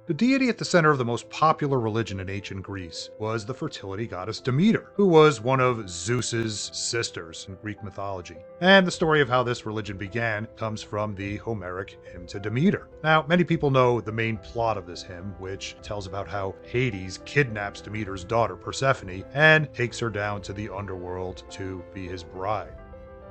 The deity at the center of the most popular religion in ancient Greece was the fertility goddess Demeter, who was one of Zeus's sisters in Greek mythology. And the story of how this religion began comes from the Homeric hymn to Demeter. Now, many people know the main plot of this hymn, which tells about how Hades kidnaps Demeter's daughter Persephone and takes her down to the underworld to be his bride.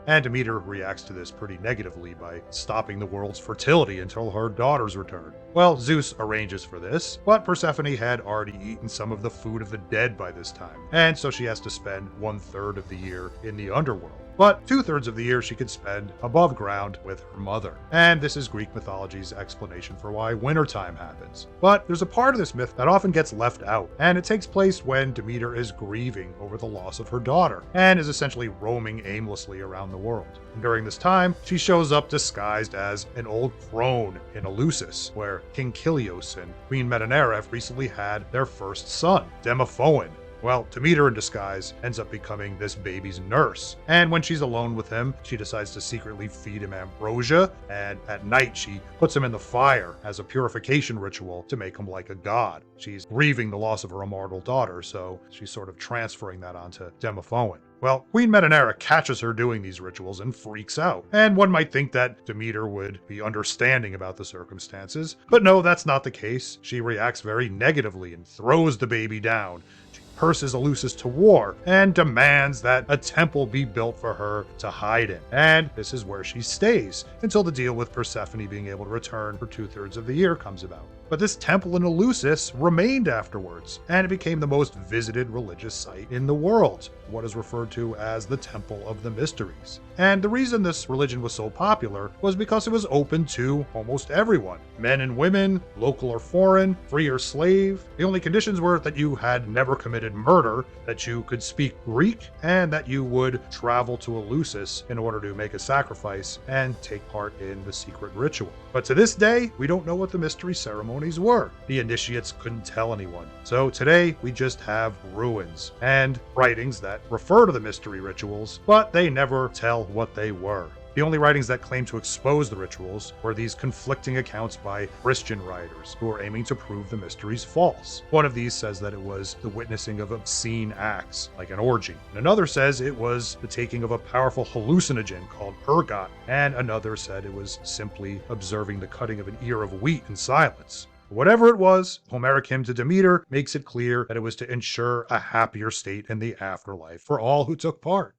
And Demeter reacts to this pretty negatively by stopping the world's fertility until her daughter's return. Well, Zeus arranges for this, but Persephone had already eaten some of the food of the dead by this time, and so she has to spend 1/3 of the year in the underworld. But 2/3 of the year she could spend above ground with her mother. And this is Greek mythology's explanation for why wintertime happens. But there's a part of this myth that often gets left out, and it takes place when Demeter is grieving over the loss of her daughter, and is essentially roaming aimlessly around the world. And during this time, she shows up disguised as an old crone in Eleusis, where King Kilios and Queen Metanera recently had their first son, Demeter. Well, Demeter in disguise ends up becoming this baby's nurse, and when she's alone with him, she decides to secretly feed him ambrosia, and at night she puts him in the fire as a purification ritual to make him like a god. She's grieving the loss of her immortal daughter, so she's sort of transferring that onto Demeter. Well, Queen Metanera catches her doing these rituals and freaks out, and one might think that Demeter would be understanding about the circumstances, but no, that's not the case. She reacts very negatively and throws the baby down. She curses Eleusis to war and demands that a temple be built for her to hide in. And this is where she stays until the deal with Persephone being able to return for 2/3 of the year comes about. But this temple in Eleusis remained afterwards, and it became the most visited religious site in the world, what is referred to as the Temple of the Mysteries. And the reason this religion was so popular was because it was open to almost everyone, men and women, local or foreign, free or slave. The only conditions were that you had never committed murder, that you could speak Greek, and that you would travel to Eleusis in order to make a sacrifice and take part in the secret ritual. But to this day, we don't know what the mystery ceremonies were. The initiates couldn't tell anyone. So today, we just have ruins and writings that refer to the mystery rituals, but they never tell what they were. The only writings that claim to expose the rituals were these conflicting accounts by Christian writers who were aiming to prove the mysteries false. One of these says that it was the witnessing of obscene acts, like an orgy. And another says it was the taking of a powerful hallucinogen called ergot. And another said it was simply observing the cutting of an ear of wheat in silence. Whatever it was, Homeric hymn to Demeter makes it clear that it was to ensure a happier state in the afterlife for all who took part.